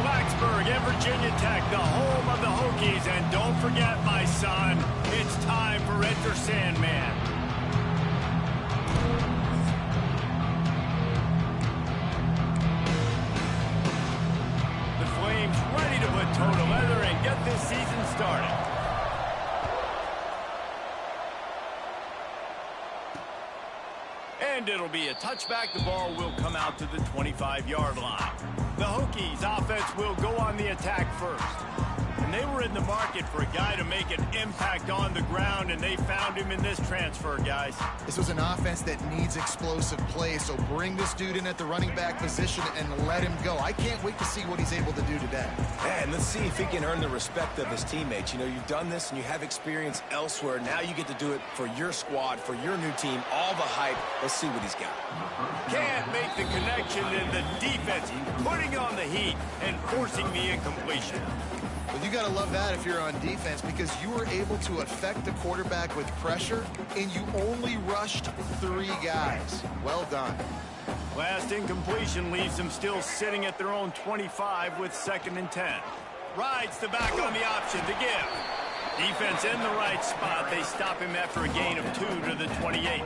Blacksburg and Virginia Tech, the home of the Hokies. And don't forget, my son, it's time for Enter Sandman. The Flames ready to put toe to leather and get this season started. And it'll be a touchback. The ball will come out to the 25-yard line. The Hokies offense will go on the attack first. And they were in the market for a guy to make an impact on the ground, and they found him in this transfer, guys. This was an offense that needs explosive play, so bring this dude in at the running back position and let him go. I can't wait to see what he's able to do today. And let's see if he can earn the respect of his teammates. You know, you've done this and you have experience elsewhere. Now you get to do it for your squad, for your new team, all the hype. Let's see what he's got. Can't make the connection, in the defense putting on the heat and forcing the incompletion. Well, you got to love that if you're on defense, because you were able to affect the quarterback with pressure, and you only rushed 3 guys. Well done. Last incompletion leaves them still sitting at their own 25 with 2nd and 10. Rides the back on the option to give. Defense in the right spot. They stop him after a gain of 2 to the 28.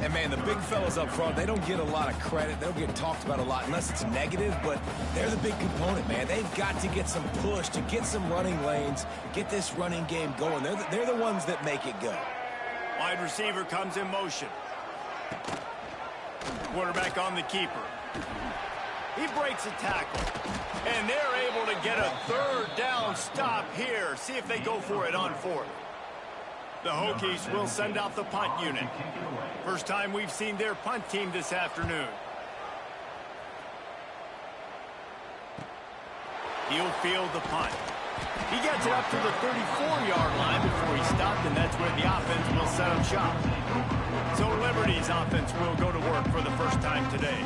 And, man, the big fellas up front, they don't get a lot of credit. They don't get talked about a lot unless it's negative, but they're the big component, man. They've got to get some push, to get some running lanes, get this running game going. They're the ones that make it go. Wide receiver comes in motion. Quarterback on the keeper. He breaks a tackle. And they're able to get a 3rd down stop here. See if they go for it on 4th. The Hokies will send out the punt unit. First time we've seen their punt team this afternoon. He'll field the punt. He gets it up to the 34-yard line before he stopped, and that's where the offense will set up shop. So Liberty's offense will go to work for the first time today.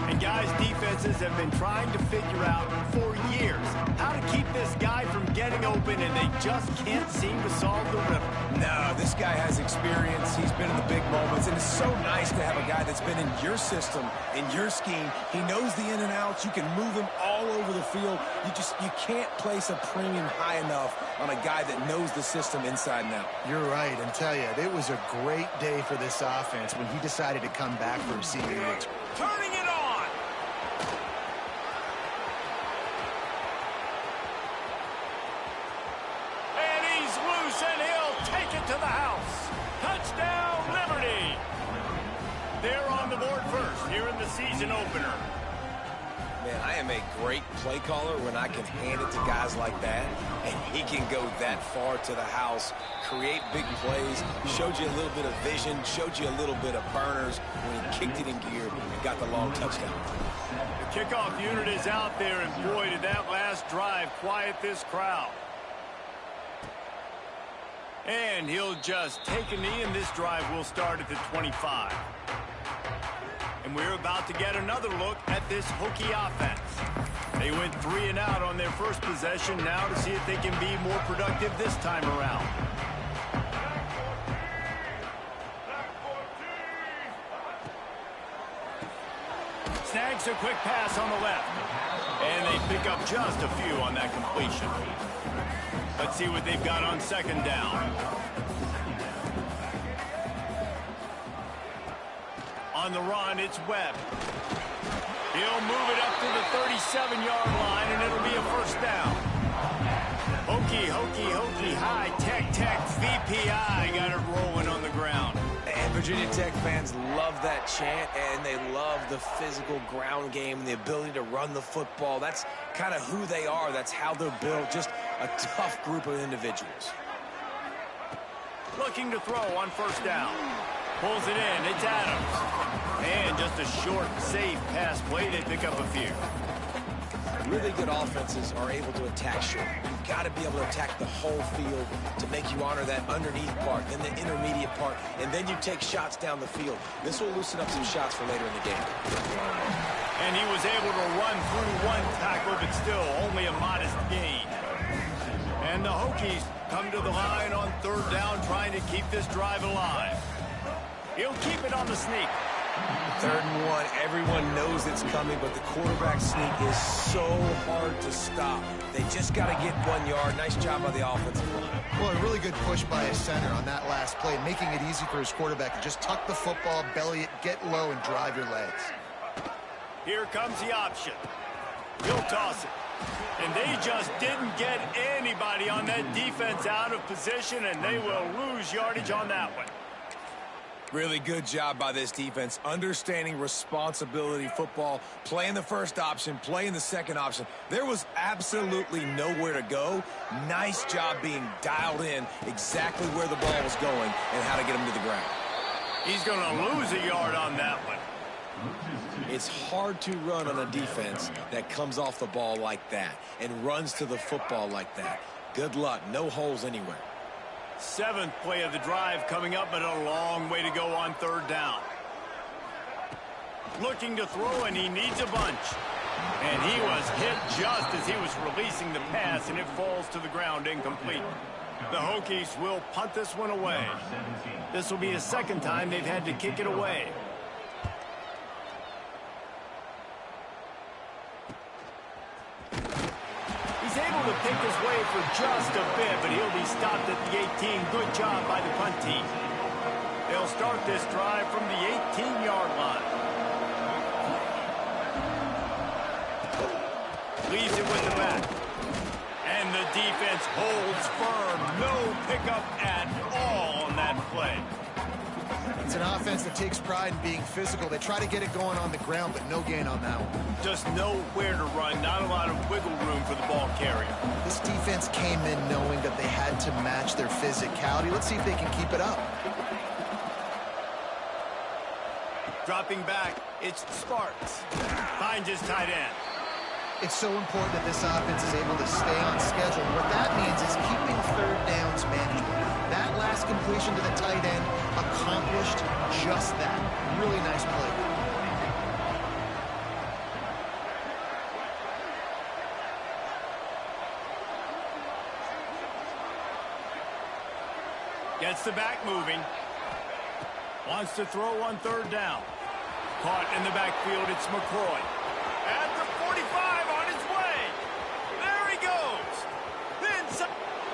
And guys, defenses have been trying to figure out for years how to keep this guy from getting open, and they just can't seem to solve the riddle. No, this guy has experience. He's been in the big moments, and it's so nice to have a guy that's been in your system, in your scheme. He knows the in and outs. You can move him all over the field. You can't place a premium high enough on a guy that knows the system inside and out. You're right, and tell you, it was a great day for this offense when he decided to come back for receiving year. Turning it on. And he'll take it to the house. Touchdown, Liberty. They're on the board first here in the season opener. Man, I am a great play caller when I can hand it to guys like that, and he can go that far to the house, create big plays, showed you a little bit of vision, showed you a little bit of burners when he kicked it in gear and got the long touchdown. The kickoff unit is out there, and boy, did that last drive quiet this crowd. And he'll just take a knee, and this drive will start at the 25. And we're about to get another look at this Hokie offense. They went 3 and out on their first possession, now to see if they can be more productive this time around. Snags a quick pass on the left. And they pick up just a few on that completion. Let's see what they've got on 2nd down. On the run, it's Webb. He'll move it up to the 37-yard line, and it'll be a 1st down. Hokie, high-tech, VPI got it rolling on the ground. And Virginia Tech fans love that chant, and they love the physical ground game and the ability to run the football. That's kind of who they are. That's how they're built. Just a tough group of individuals. Looking to throw on 1st down. Pulls it in. It's Adams. And just a short, safe pass play. They pick up a few. Really good offenses are able to attack short. You've got to be able to attack the whole field to make you honor that underneath part, then the intermediate part, and then you take shots down the field. This will loosen up some shots for later in the game. And he was able to run through 1 tackle, but still only a modest gain. And the Hokies come to the line on 3rd down, trying to keep this drive alive. He'll keep it on the sneak. 3rd and 1, everyone knows it's coming, but the quarterback sneak is so hard to stop. They just got to get 1 yard. Nice job by the offensive line. Well, a really good push by a center on that last play, making it easy for his quarterback to just tuck the football, belly it, get low, and drive your legs. Here comes the option. He'll toss it. And they just didn't get anybody on that defense out of position, and they will lose yardage on that one. Really good job by this defense, understanding responsibility football, playing the first option, playing the second option. There was absolutely nowhere to go. Nice job being dialed in exactly where the ball was going and how to get him to the ground. He's going to lose a yard on that one. It's hard to run on a defense that comes off the ball like that and runs to the football like that. Good luck. No holes anywhere. 7th play of the drive coming up, but a long way to go on 3rd down. Looking to throw, and he needs a bunch. And he was hit just as he was releasing the pass, and it falls to the ground incomplete. The Hokies will punt this one away. This will be the 2nd time they've had to kick it away. He's able to pick his way for just a bit, but he'll be stopped at the 18. Good job by the punt team. They'll start this drive from the 18-yard line. Leaves it with the back. And the defense holds firm. No pickup at all on that play. It's an offense that takes pride in being physical. They try to get it going on the ground, but no gain on that one. Just nowhere to run. Not a lot of wiggle room for the ball carrier. This defense came in knowing that they had to match their physicality. Let's see if they can keep it up. Dropping back, it's Sparks. Finds his tight end. It's so important that this offense is able to stay on schedule. What that means is keeping 3rd downs manageable. That last completion to the tight end accomplished just that. Really nice play. Gets the back moving. Wants to throw on 3rd down. Caught in the backfield, it's McCoy. At the 45 on his way. There he goes. Inside.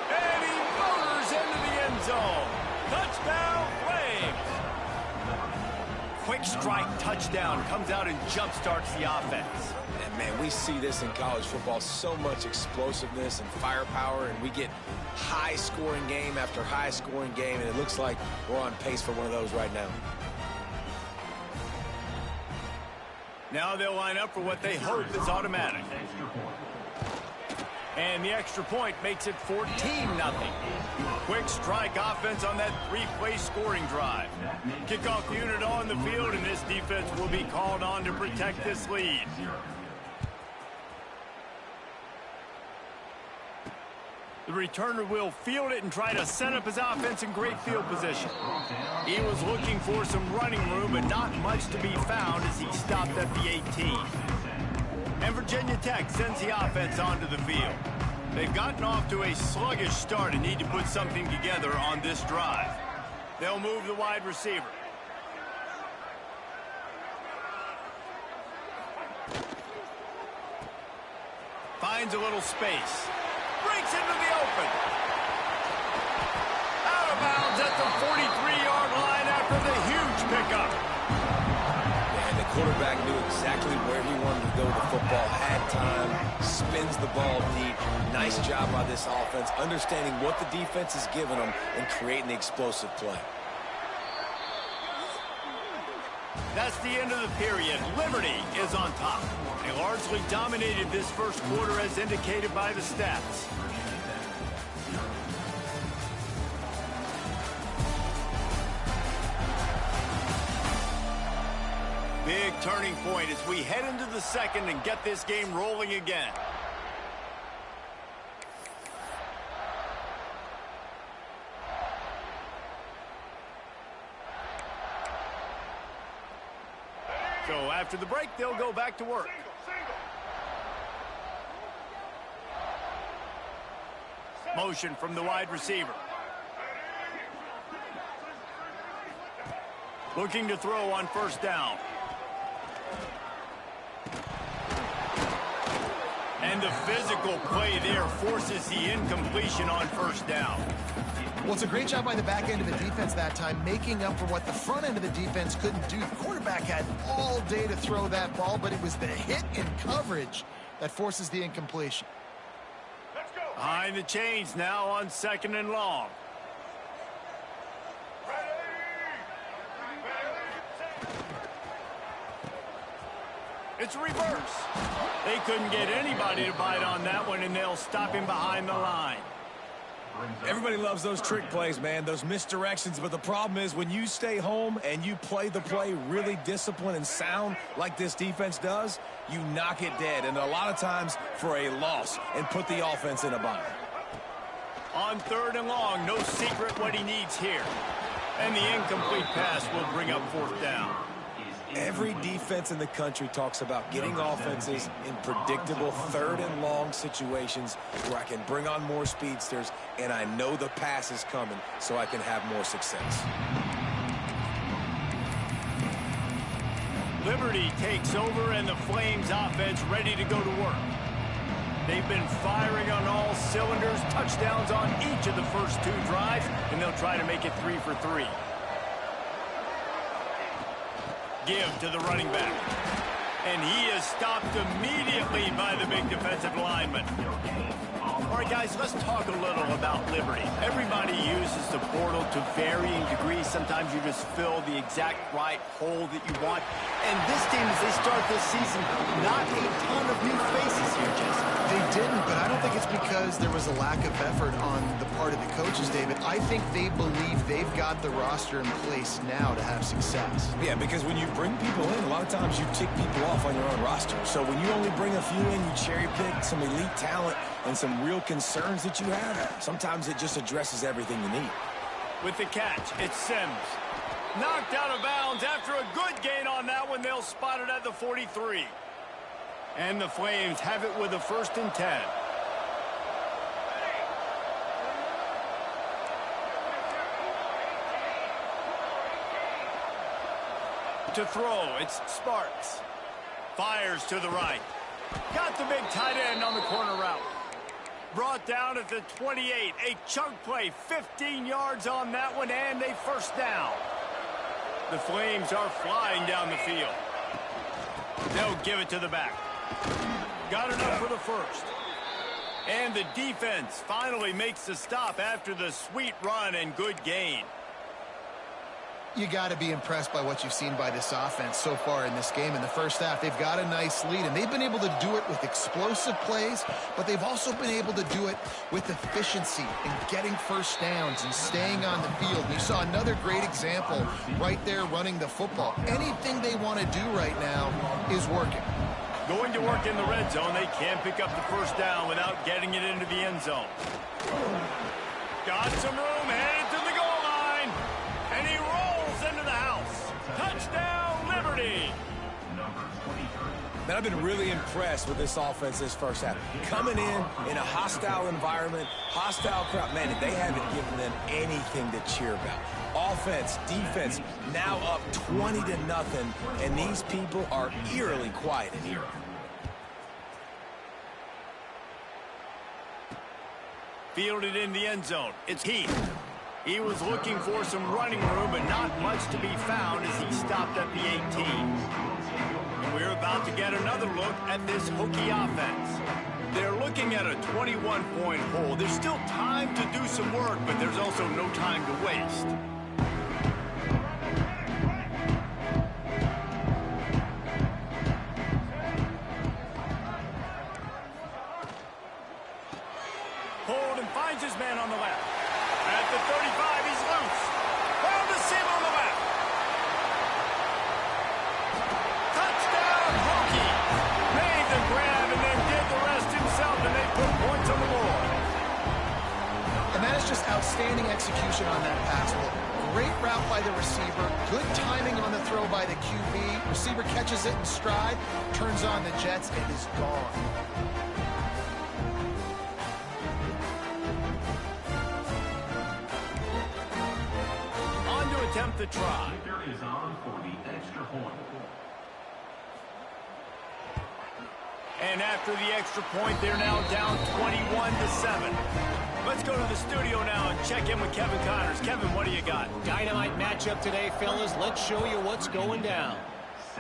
And he motors into the end zone. Touchdown, Flames. Quick strike touchdown. Comes out and jump-starts the offense. And, man, we see this in college football, so much explosiveness and firepower, and we get high-scoring game after high-scoring game, and it looks like we're on pace for one of those right now. Now they'll line up for what they hope is automatic. And the extra point makes it 14-0. Quick strike offense on that 3-play scoring drive. Kickoff unit on the field, and this defense will be called on to protect this lead. The returner will field it and try to set up his offense in great field position. He was looking for some running room, but not much to be found as he stopped at the 18. And Virginia Tech sends the offense onto the field. They've gotten off to a sluggish start and need to put something together on this drive. They'll move the wide receiver. Finds a little space. Breaks into the open. Out of bounds at the 43-yard line after the huge pickup. And the quarterback knew exactly where he wanted to go with the football, had time, spins the ball deep. Nice job by this offense, understanding what the defense is giving them and creating the explosive play. That's the end of the period. Liberty is on top. They largely dominated this first quarter as indicated by the stats. Big turning point as we head into the second and get this game rolling again. So after the break, they'll go back to work. Motion from the wide receiver. Looking to throw on first down. And the physical play there forces the incompletion on first down. Well, it's a great job by the back end of the defense that time, making up for what the front end of the defense couldn't do. The quarterback had all day to throw that ball, but it was the hit in coverage that forces the incompletion. Behind the chains now on 2nd and long. It's reverse. They couldn't get anybody to bite on that one, and they'll stop him behind the line. Everybody loves those trick plays, man, those misdirections, but the problem is when you stay home and you play the play really disciplined and sound like this defense does, you knock it dead, and a lot of times for a loss, and put the offense in a bind. On 3rd and long, no secret what he needs here. And the incomplete pass will bring up 4th down. Every defense in the country talks about getting offenses in predictable 3rd and long situations where I can bring on more speedsters and I know the pass is coming so I can have more success. Liberty takes over and the Flames offense ready to go to work. They've been firing on all cylinders, touchdowns on each of the first 2 drives, and they'll try to make it 3 for 3. Give to the running back. And he is stopped immediately by the big defensive lineman. All right, guys, let's talk a little about Liberty. Everybody uses the portal to varying degrees. Sometimes you just fill the exact right hole that you want. And this team, as they start this season, not a ton of new faces here, Jesse. They didn't, but I don't think it's because there was a lack of effort on the part of the coaches, David. I think they believe they've got the roster in place now to have success. Yeah, because when you bring people in, a lot of times you tick people off on your own roster. So when you only bring a few in, you cherry pick some elite talent and some real concerns that you have. Sometimes it just addresses everything you need. With the catch, it's Sims. Knocked out of bounds after a good gain on that one. They'll spot it at the 43. And the Flames have it with a 1st and 10. To throw, it's Sparks. Fires to the right. Got the big tight end on the corner route. Brought down at the 28. A chunk play, 15 yards on that one, and a 1st down. The Flames are flying down the field. They'll give it to the back. Got enough for the 1st. And the defense finally makes the stop after the sweet run and good gain. You got to be impressed by what you've seen by this offense so far in this game. In the first half, they've got a nice lead, and they've been able to do it with explosive plays, but they've also been able to do it with efficiency and getting 1st downs and staying on the field. And you saw another great example right there running the football. Anything they want to do right now is working. Going to work in the red zone, they can't pick up the 1st down without getting it into the end zone. Got some room, headed to the goal line, and he rolls into the house. Touchdown, Liberty! Man, I've been really impressed with this offense this first half. Coming in a hostile environment, hostile crowd. Man, they haven't given them anything to cheer about. Offense, defense, now up 20-0, and these people are eerily quiet in here. Fielded in the end zone. It's Heath. He was looking for some running room, but not much to be found as he stopped at the 18. And we're about to get another look at this Hokie offense. They're looking at a 21-point hole. There's still time to do some work, but there's also no time to waste. Hold and finds his man on the left. At the 35, he's loose. Found the seam on the left. Touchdown, Hokie. Made the grab and then did the rest himself, and they put points on the board. And that is just outstanding execution on that pass. Great route by the receiver. Good timing on the throw by the QB. Receiver catches it in stride, turns on the jets, and is gone. attempt the try. Is on for the extra point. And after the extra point, they're now down 21-7. Let's go to the studio now and check in with Kevin Connors. Kevin, what do you got? Dynamite matchup today, fellas. Let's show you what's going down.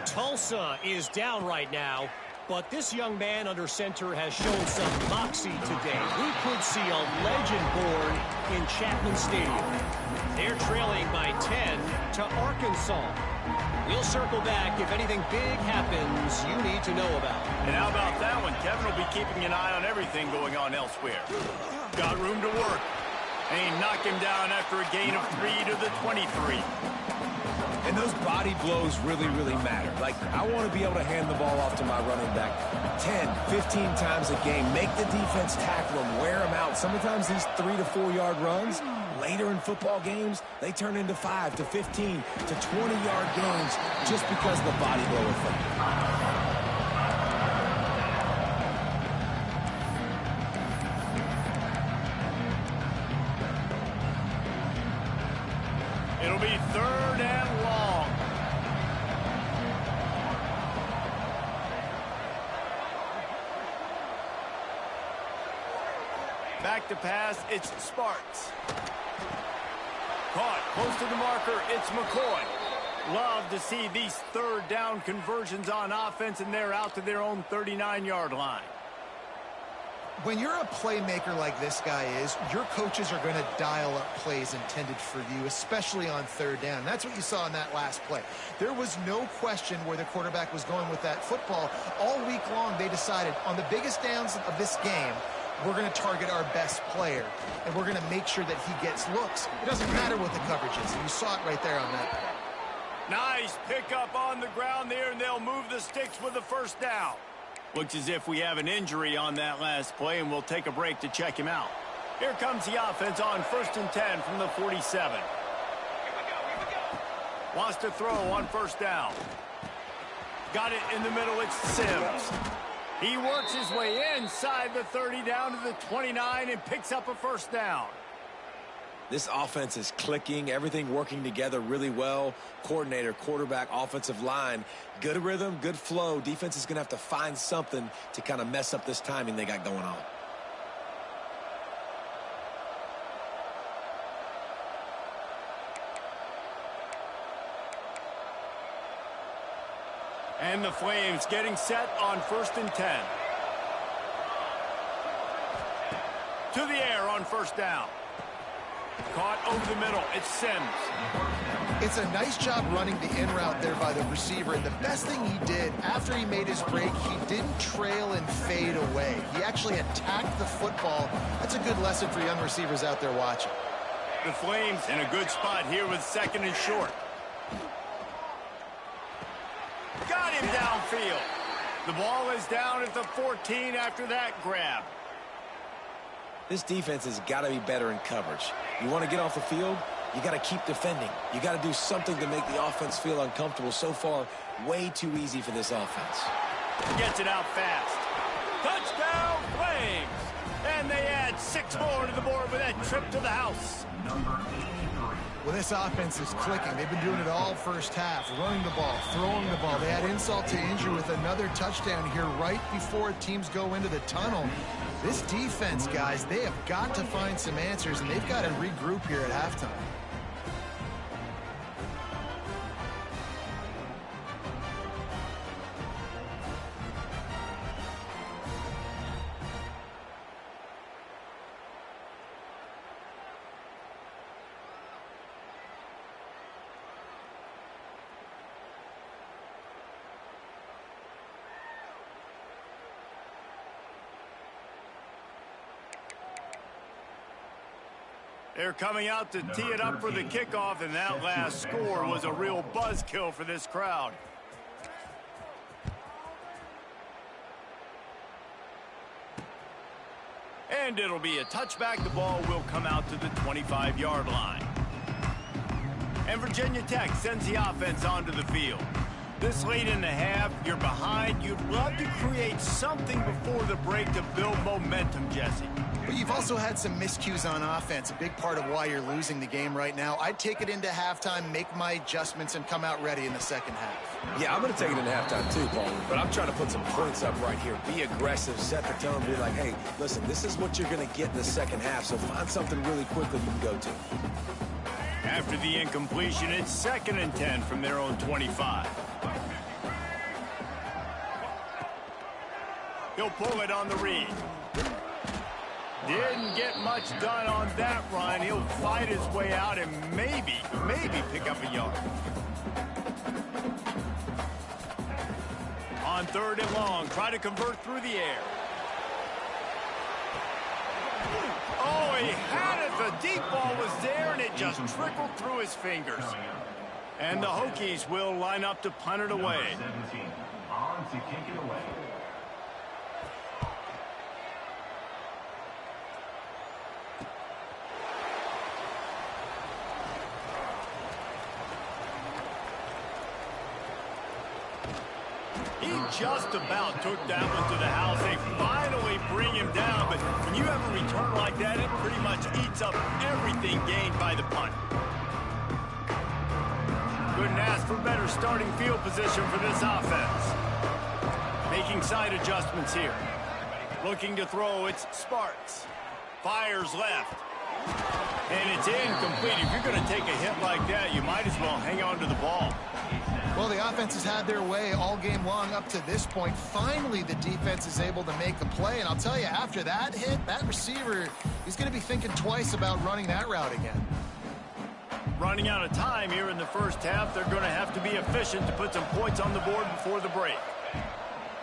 Tulsa is down right now, but this young man under center has shown some moxie today. We could see a legend born in Chapman Stadium. They're trailing by 10 to Arkansas. We'll circle back if anything big happens you need to know about. And how about that one? Kevin will be keeping an eye on everything going on elsewhere. Got room to work. And he knocked him down after a gain of 3 to the 23. And those body blows really, really matter. Like, I want to be able to hand the ball off to my running back 10, 15 times a game. Make the defense tackle him, wear him out. Sometimes these 3 to 4 yard runs, later in football games, they turn into 5 to 15 to 20-yard games just because of the body blow effect. It'll be 3rd and long. Back to pass, it's Sparks. Caught, close to the marker, it's McCoy. Love to see these 3rd down conversions on offense, and they're out to their own 39-yard line. When you're a playmaker like this guy is, your coaches are going to dial up plays intended for you, especially on 3rd down. That's what you saw in that last play. There was no question where the quarterback was going with that football. All week long, they decided on the biggest downs of this game, we're going to target our best player, and we're going to make sure that he gets looks. It doesn't matter what the coverage is. You saw it right there on that play. Nice pickup on the ground there, and they'll move the sticks with the 1st down. Looks as if we have an injury on that last play, and we'll take a break to check him out. Here comes the offense on 1st and 10 from the 47. Wants to throw on 1st down. Got it in the middle, it's Sims. He works his way inside the 30 down to the 29 and picks up a 1st down. This offense is clicking, everything working together really well. Coordinator, quarterback, offensive line, good rhythm, good flow. Defense is going to have to find something to kind of mess up this timing they got going on. And the Flames getting set on 1st and 10. To the air on 1st down. Caught over the middle. It's Sims. It's a nice job running the in route there by the receiver. And the best thing he did after he made his break, he didn't trail and fade away. He actually attacked the football. That's a good lesson for young receivers out there watching. The Flames in a good spot here with 2nd and short. Got him downfield. The ball is down at the 14 after that grab. This defense has got to be better in coverage. You want to get off the field, you got to keep defending. You got to do something to make the offense feel uncomfortable. So far, way too easy for this offense. Gets it out fast. Touchdown, Flames! And they add 6 more to the board with that trip to the house. Well, this offense is clicking. They've been doing it all first half, running the ball, throwing the ball. They had insult to injury with another touchdown here right before teams go into the tunnel. This defense, guys, they have got to find some answers, and they've got to regroup here at halftime. They're coming out to tee it up for the kickoff, and that last score was a real buzzkill for this crowd. And it'll be a touchback. The ball will come out to the 25-yard line. And Virginia Tech sends the offense onto the field. This late in the half, you're behind. right. You'd love to create something before the break to build momentum, Jesse. But you've also had some miscues on offense, a big part of why you're losing the game right now. I'd take it into halftime, make my adjustments, and come out ready in the second half. Yeah, I'm going to take it into halftime too, Paul. But I'm trying to put some points up right here. Be aggressive, set the tone, be like, hey, listen, this is what you're going to get in the second half, so find something really quickly you can go to. After the incompletion, it's 2nd and 10 from their own 25. He'll pull it on the read. Didn't get much done on that run. He'll fight his way out and maybe pick up a yard. On 3rd and long, try to convert through the air. Oh, he had it. The deep ball was there, and it just trickled through his fingers. And the Hokies will line up to punt it away. 17 on to kick it away. He just about took that one to the house. They finally bring him down, but when you have a return like that, it pretty much eats up everything gained by the punt. Couldn't ask for better starting field position for this offense. Making side adjustments here. Looking to throw, it's Sparks. Fires left. And it's incomplete. If you're going to take a hit like that, you might as well hang on to the ball. Well, the offense has had their way all game long up to this point. Finally, the defense is able to make a play. And I'll tell you, after that hit, that receiver, he's going to be thinking twice about running that route again. Running out of time here in the first half. They're going to have to be efficient to put some points on the board before the break.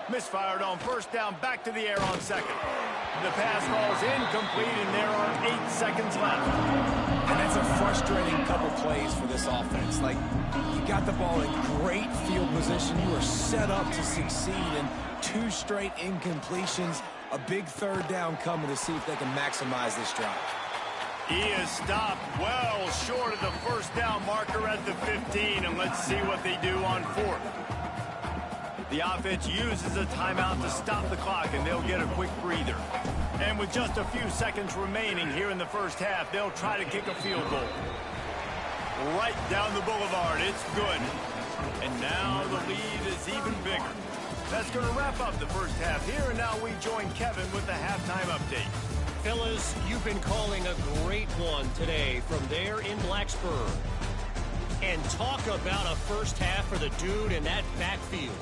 Misfired on 1st down, back to the air on 2nd. The pass ball's incomplete, and there are 8 seconds left. And that's a frustrating couple plays for this offense. Like, you got the ball in great field position. You are set up to succeed, and 2 straight incompletions. A big 3rd down coming to see if they can maximize this drive. He is stopped well short of the 1st down marker at the 15, and let's see what they do on 4th. The offense uses a timeout to stop the clock, and they'll get a quick breather. And with just a few seconds remaining here in the first half, they'll try to kick a field goal. Right down the boulevard, it's good. And now the lead is even bigger. That's going to wrap up the first half here, and now we join Kevin with the halftime update. Fellas, you've been calling a great one today from there in Blacksburg. And talk about a first half for the dude in that backfield.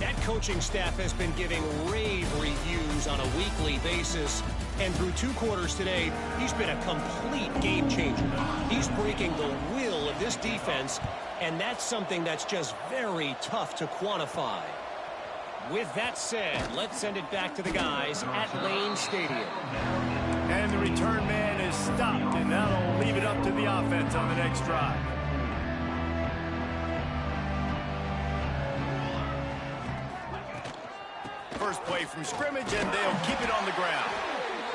That coaching staff has been giving rave reviews on a weekly basis. And through 2 quarters today, he's been a complete game changer. He's breaking the will of this defense, and that's something that's just very tough to quantify. With that said, let's send it back to the guys at Lane Stadium. And the return man is stopped, and that'll leave it up to the offense on the next drive. First play from scrimmage, and they'll keep it on the ground.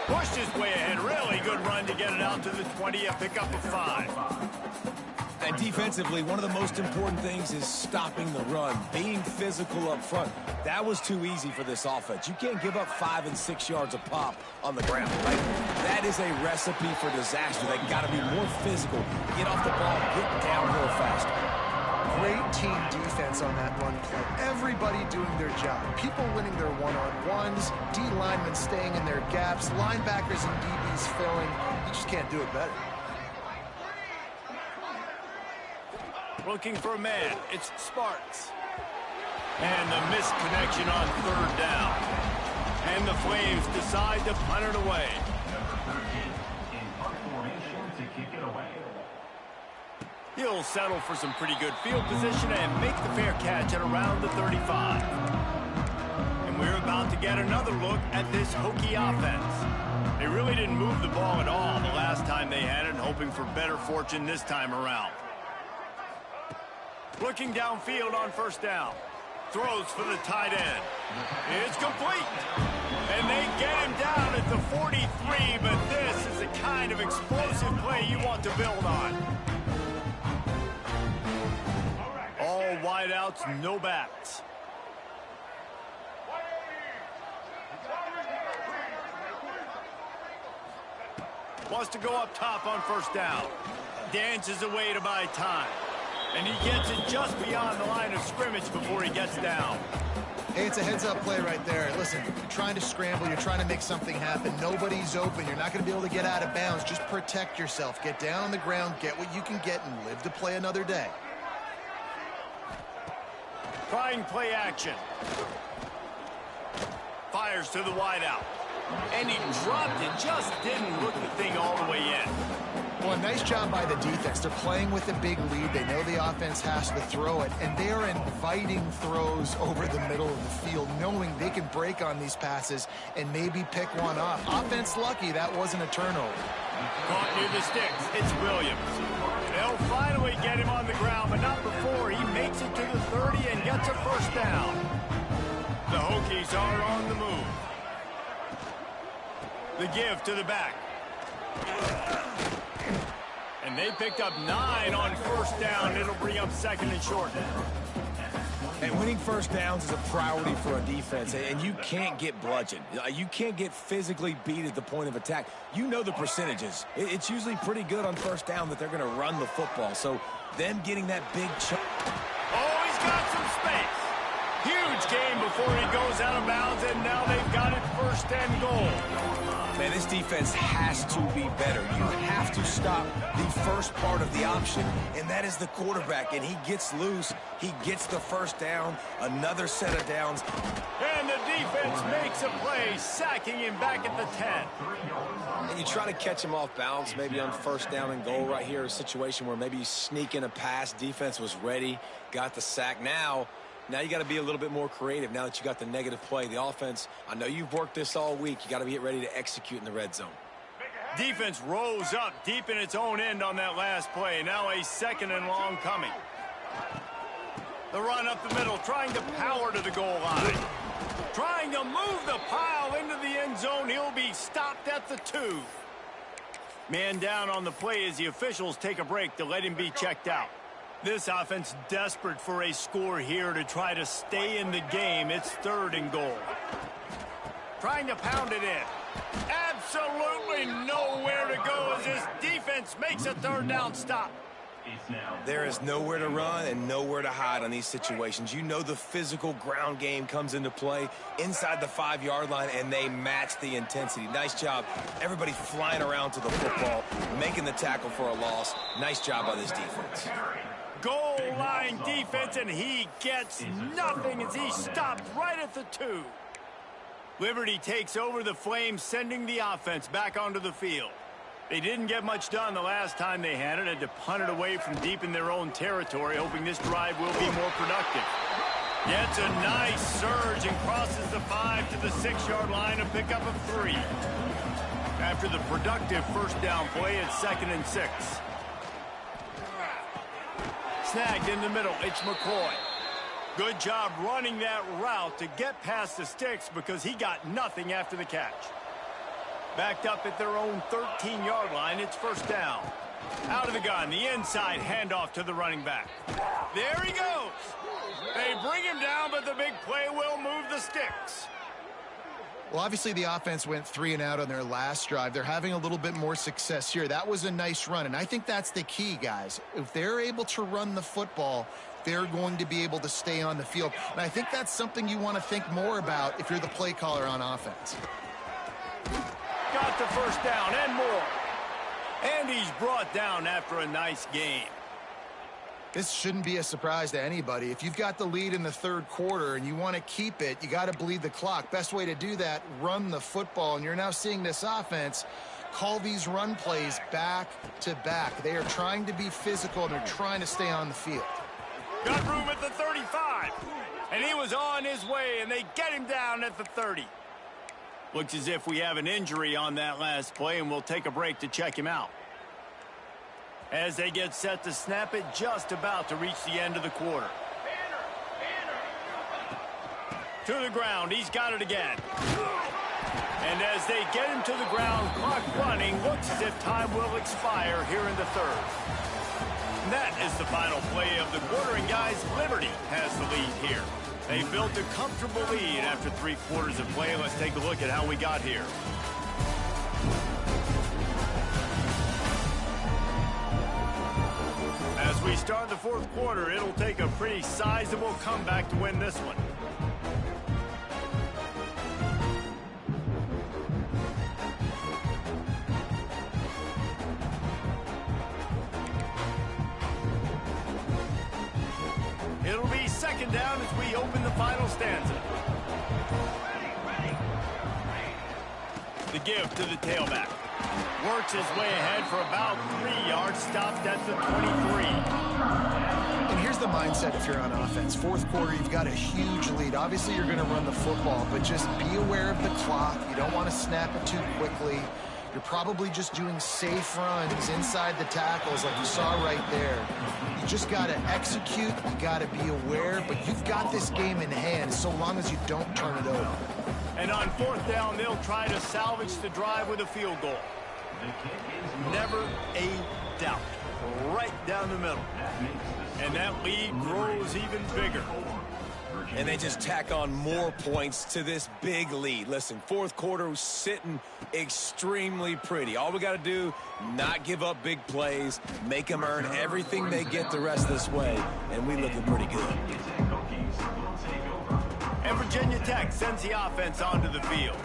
Pushed his way ahead. Really good run to get it out to the 20, a pickup of 5. And defensively, one of the most important things is stopping the run, being physical up front. That was too easy for this offense. You can't give up 5 and 6 yards a pop on the ground. Right? That is a recipe for disaster. They got to be more physical, get off the ball, get downhill faster. Great team defense on that run play. Everybody doing their job. People winning their one-on-ones, D linemen staying in their gaps, linebackers and DBs filling. You just can't do it better. Looking for a man. It's Sparks. And the missed connection on 3rd down. And the Flames decide to punt it away. Number 13 in punt formation to kick it away. He'll settle for some pretty good field position and make the fair catch at around the 35. And we're about to get another look at this Hokie offense. They really didn't move the ball at all the last time they had it, hoping for better fortune this time around. Looking downfield on 1st down. Throws for the tight end. It's complete. And they get him down at the 43, but this is the kind of explosive play you want to build on. All wideouts, no backs. Wants to go up top on first down. Dances away to buy time. And he gets it just beyond the line of scrimmage before he gets down. Hey, it's a heads-up play right there. Listen, you're trying to scramble. You're trying to make something happen. Nobody's open. You're not going to be able to get out of bounds. Just protect yourself. Get down on the ground, get what you can get, and live to play another day. Trying play action. Fires to the wideout. And he dropped it. Just didn't hook the thing all the way in. Well, nice job by the defense. They're playing with a big lead. They know the offense has to throw it, and they are inviting throws over the middle of the field, knowing they can break on these passes and maybe pick one off. Offense lucky that wasn't a turnover. Caught near the sticks. It's Williams. They'll finally get him on the ground, but not before he makes it to the 30 and gets a first down. The Hokies are on the move. The give to the back. And they picked up 9 on first down. It'll bring up second and short. And winning first downs is a priority for a defense, and you can't get bludgeoned. You can't get physically beat at the point of attack. You know the percentages. It's usually pretty good on first down that they're going to run the football. So them getting that big chunk. Oh, he's got some space. Huge game before he goes out of bounds, and now they've got it first and goal. Man, this defense has to be better. You have to stop the first part of the option, and that is the quarterback. And he gets loose. He gets the first down, another set of downs. And the defense makes a play, sacking him back at the 10. And you try to catch him off balance, maybe on first down and goal right here, a situation where maybe you sneak in a pass. Defense was ready, got the sack. Now you got to be a little bit more creative now that you got the negative play. The offense, I know you've worked this all week. You got to get ready to execute in the red zone. Defense rose up deep in its own end on that last play. Now a second and long coming. The run up the middle, trying to power to the goal line. Trying to move the pile into the end zone. He'll be stopped at the 2. Man down on the play as the officials take a break to let him be checked out. This offense desperate for a score here to try to stay in the game. It's 3rd and goal. Trying to pound it in. Absolutely nowhere to go as this defense makes a 3rd down stop. There is nowhere to run and nowhere to hide on these situations. You know the physical ground game comes into play inside the 5-yard line, and they match the intensity. Nice job. Everybody flying around to the football, making the tackle for a loss. Nice job by this defense. Goal line defense, and he gets nothing as he stopped right at the 2. Liberty takes over the Flames, sending the offense back onto the field. They didn't get much done the last time they had it. Had to punt it away from deep in their own territory, hoping this drive will be more productive. Gets a nice surge and crosses the 5 to the 6-yard line, a pickup of 3. After the productive first down play, it's 2nd and 6. Snagged in the middle, it's McCoy. Good job running that route to get past the sticks because he got nothing after the catch. Backed up at their own 13-yard line, it's first down. Out of the gun, the inside handoff to the running back. There he goes. They bring him down, but the big play will move the sticks. Well, obviously the offense went 3 and out on their last drive. They're having a little bit more success here. That was a nice run, and I think that's the key, guys. If they're able to run the football, they're going to be able to stay on the field. And I think that's something you want to think more about if you're the play caller on offense. Got the first down and more. And he's brought down after a nice game. This shouldn't be a surprise to anybody. If you've got the lead in the 3rd quarter and you want to keep it, you got to bleed the clock. Best way to do that, run the football. And you're now seeing this offense call these run plays back to back. They are trying to be physical, and they're trying to stay on the field. Got room at the 35. And he was on his way, and they get him down at the 30. Looks as if we have an injury on that last play, and we'll take a break to check him out. As they get set to snap it, just about to reach the end of the quarter. To the ground, he's got it again. And as they get him to the ground, clock running, looks as if time will expire here in the 3rd. And that is the final play of the quarter, and guys, Liberty has the lead here. They built a comfortable lead after 3 quarters of play. Let's take a look at how we got here. As we start the fourth quarter, it'll take a pretty sizable comeback to win this one. It'll be second down as we open the final stanza. The give to the tailback. Works his way ahead for about 3 yards. Stopped at the 23. And here's the mindset if you're on offense. Fourth quarter, you've got a huge lead. Obviously, you're going to run the football, but just be aware of the clock. You don't want to snap it too quickly. You're probably just doing safe runs inside the tackles like you saw right there. You just got to execute. You got to be aware, but you've got this game in hand so long as you don't turn it over. And on fourth down, they'll try to salvage the drive with a field goal. Never a doubt. Right down the middle. And that lead grows even bigger. And they just tack on more points to this big lead. Listen, fourth quarter was sitting extremely pretty. All we got to do, not give up big plays, make them earn everything they get the rest of this way, and we looking pretty good. And Virginia Tech sends the offense onto the field.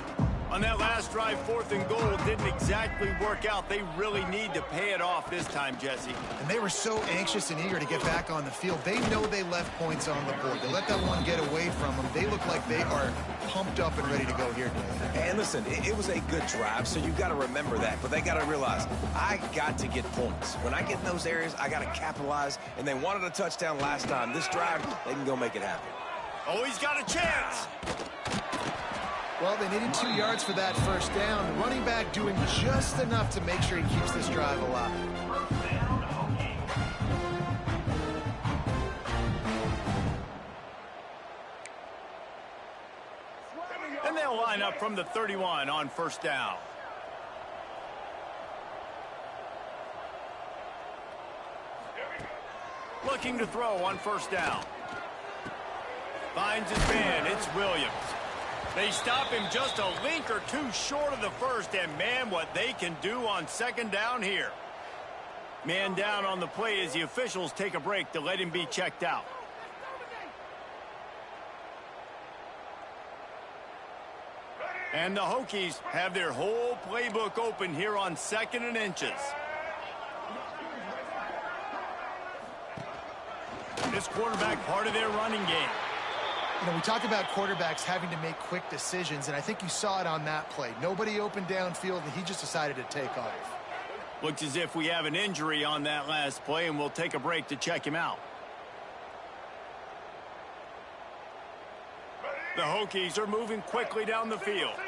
On that last drive, 4th and goal didn't exactly work out. They really need to pay it off this time, Jesse. And they were so anxious and eager to get back on the field. They know they left points on the board. They let that one get away from them. They look like they are pumped up and ready to go here today. And listen, it was a good drive, so you got to remember that. But they got to realize, I got to get points. When I get in those areas, I got to capitalize. And they wanted a touchdown last time. This drive, they can go make it happen. Oh, he's got a chance. Well, they needed 2 yards for that first down. The running back doing just enough to make sure he keeps this drive alive. And they'll line up from the 31 on first down. Looking to throw on first down. Finds his man. It's Williams. They stop him just a link or two short of the first, and man, what they can do on second down here. Man down on the play as the officials take a break to let him be checked out. And the Hokies have their whole playbook open here on 2nd and inches. This quarterback part of their running game. You know, we talk about quarterbacks having to make quick decisions, and I think you saw it on that play. Nobody opened downfield, and he just decided to take off. Looks as if we have an injury on that last play, and we'll take a break to check him out. The Hokies are moving quickly down the field.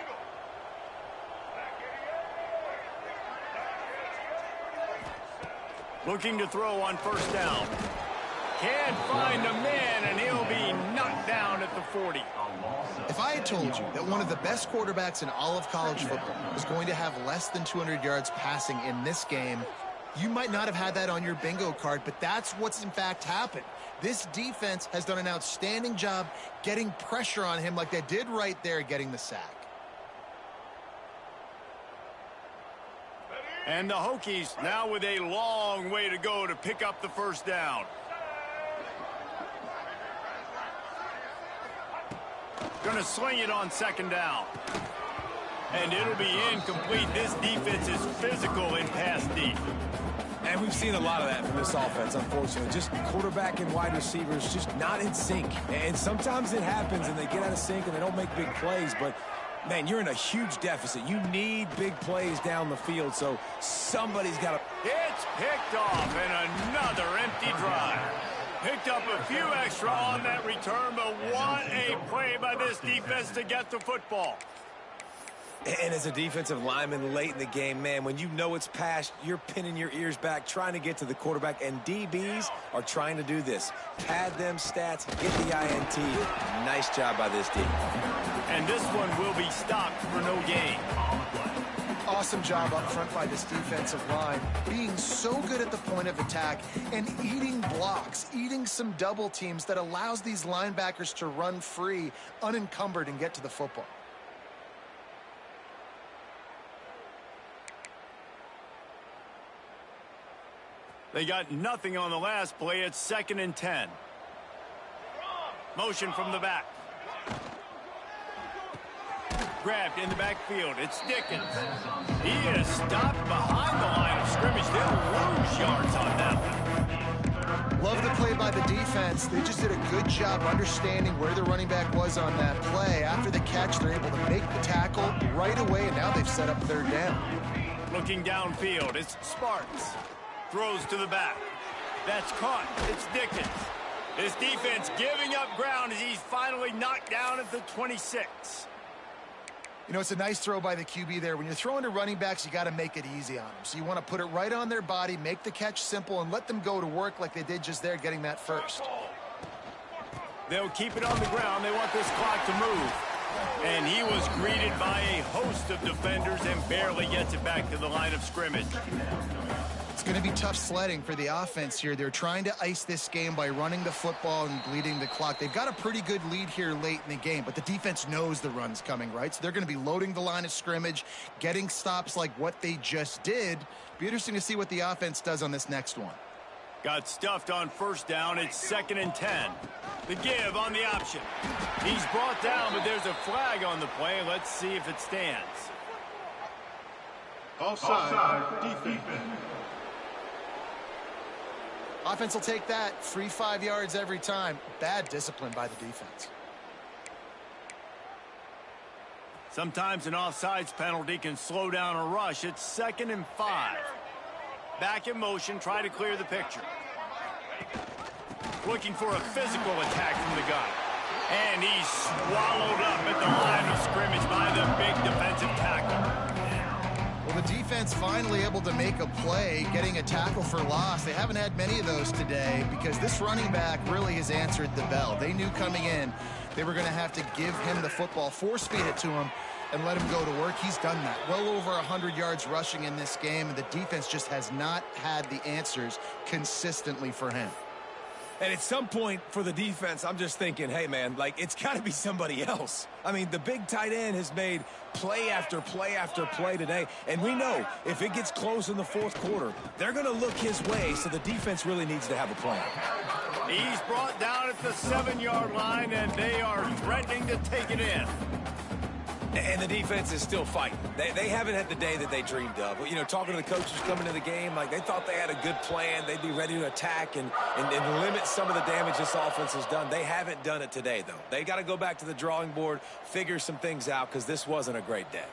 Looking to throw on first down. Can't find a man, and he'll be knocked down at the 40. If I had told you that one of the best quarterbacks in all of college football was going to have less than 200 yards passing in this game, you might not have had that on your bingo card, but that's what's in fact happened. This defense has done an outstanding job getting pressure on him like they did right there, getting the sack. And the Hokies now with a long way to go to pick up the first down. Going to sling it on second down. And it'll be incomplete. This defense is physical in pass deep. And we've seen a lot of that from this offense, unfortunately. Just quarterback and wide receivers just not in sync. And sometimes it happens and they get out of sync and they don't make big plays. But, man, you're in a huge deficit. You need big plays down the field, so somebody's got to... It's picked off and another empty drive. Picked up a few extra on that return, but what a play by this defense to get the football. And as a defensive lineman late in the game, man, when you know it's past, you're pinning your ears back, trying to get to the quarterback, and DBs are trying to do this. Pad them stats, get the INT. Nice job by this D. And this one will be stopped for no gain. Awesome job up front by this defensive line, being so good at the point of attack and eating blocks, eating some double teams that allows these linebackers to run free, unencumbered, and get to the football. They got nothing on the last play. It's 2nd and 10. Motion from the back. Grabbed in the backfield. It's Dickens. He is stopped behind the line of scrimmage. They'll lose yards on that one. Love the play by the defense. They just did a good job understanding where the running back was on that play. After the catch, they're able to make the tackle right away, and now they've set up 3rd down. Looking downfield, it's Sparks. Throws to the back. That's caught. It's Dickens. His defense giving up ground as he's finally knocked down at the 26. You know, it's a nice throw by the QB there. When you're throwing to running backs, you got to make it easy on them. So you want to put it right on their body, make the catch simple, and let them go to work like they did just there, getting that first. They'll keep it on the ground. They want this clock to move. And he was greeted by a host of defenders and barely gets it back to the line of scrimmage. It's going to be tough sledding for the offense here. They're trying to ice this game by running the football and bleeding the clock. They've got a pretty good lead here late in the game, but the defense knows the run's coming, right? So they're going to be loading the line of scrimmage, getting stops like what they just did. Be interesting to see what the offense does on this next one. Got stuffed on 1st down. It's 2nd and 10. The give on the option. He's brought down, but there's a flag on the play. Let's see if it stands. Offside, defense. Offense will take that. Free 5 yards every time. Bad discipline by the defense. Sometimes an offsides penalty can slow down a rush. It's 2nd and 5. Back in motion, try to clear the picture. Looking for a physical attack from the gun. And he's swallowed up at the line of scrimmage by the big defensive tackle. Well, the defense finally able to make a play, getting a tackle for loss. They haven't had many of those today because this running back really has answered the bell. They knew coming in they were going to have to give him the football, force feed it to him, and let him go to work. He's done that. Well over 100 yards rushing in this game, and the defense just has not had the answers consistently for him. And at some point for the defense, I'm just thinking, hey, man, like, it's got to be somebody else. I mean, the big tight end has made play after play after play today. And we know if it gets close in the 4th quarter, they're going to look his way, so the defense really needs to have a plan. He's brought down at the 7-yard line, and they are threatening to take it in. And the defense is still fighting. They haven't had the day that they dreamed of. You know, talking to the coaches coming to the game, like they thought they had a good plan. They'd be ready to attack and limit some of the damage this offense has done. They haven't done it today, though. They got to go back to the drawing board, figure some things out, because this wasn't a great day.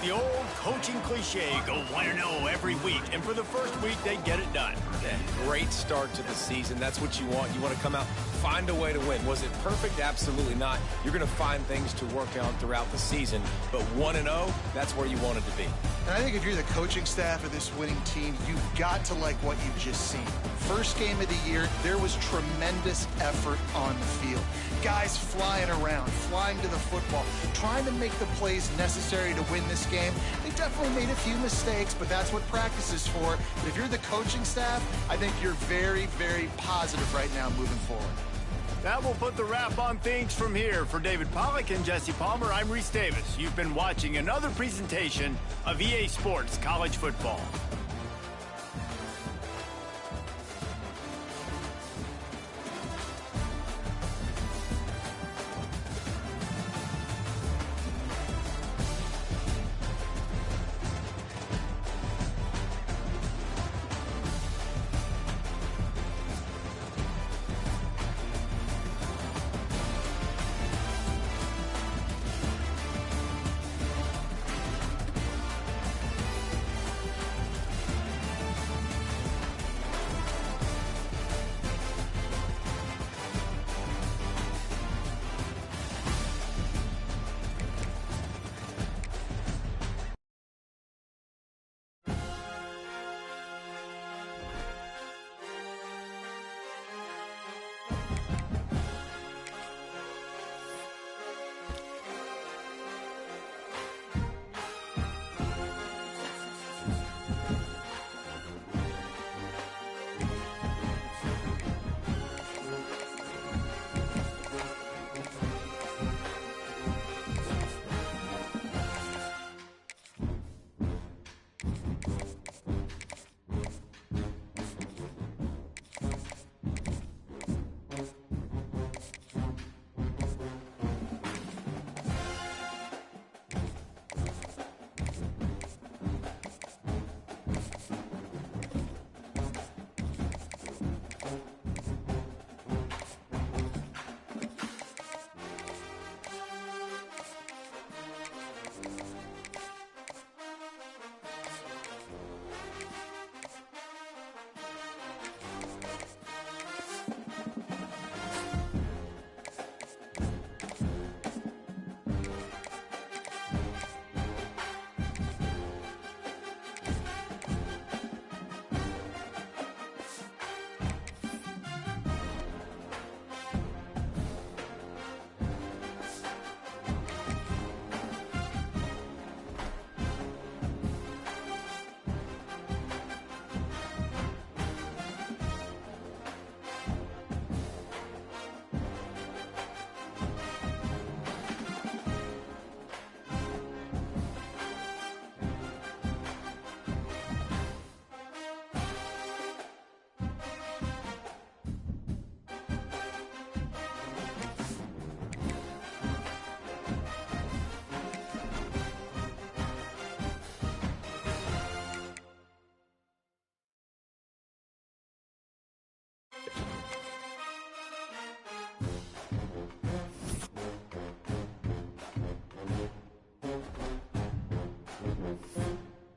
The old coaching cliche, go 1-0 every week. And for the first week, they get it done. Yeah, great start to the season. That's what you want. You want to come out, find a way to win. Was it perfect? Absolutely not. You're going to find things to work on throughout the season. But 1-0, that's where you wanted to be. And I think if you're the coaching staff of this winning team, you've got to like what you've just seen. First game of the year, there was tremendous effort on the field. Guys flying around, flying to the football, trying to make the plays necessary to win this game. They definitely made a few mistakes, but that's what practice is for. But if you're the coaching staff, I think you're very, very positive right now moving forward. That will put the wrap on things from here. For David Pollack and Jesse Palmer, I'm Reese Davis. You've been watching another presentation of EA Sports College Football.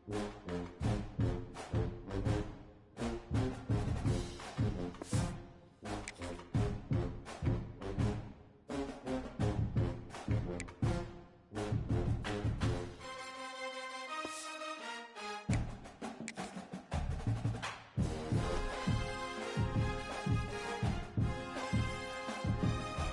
defense.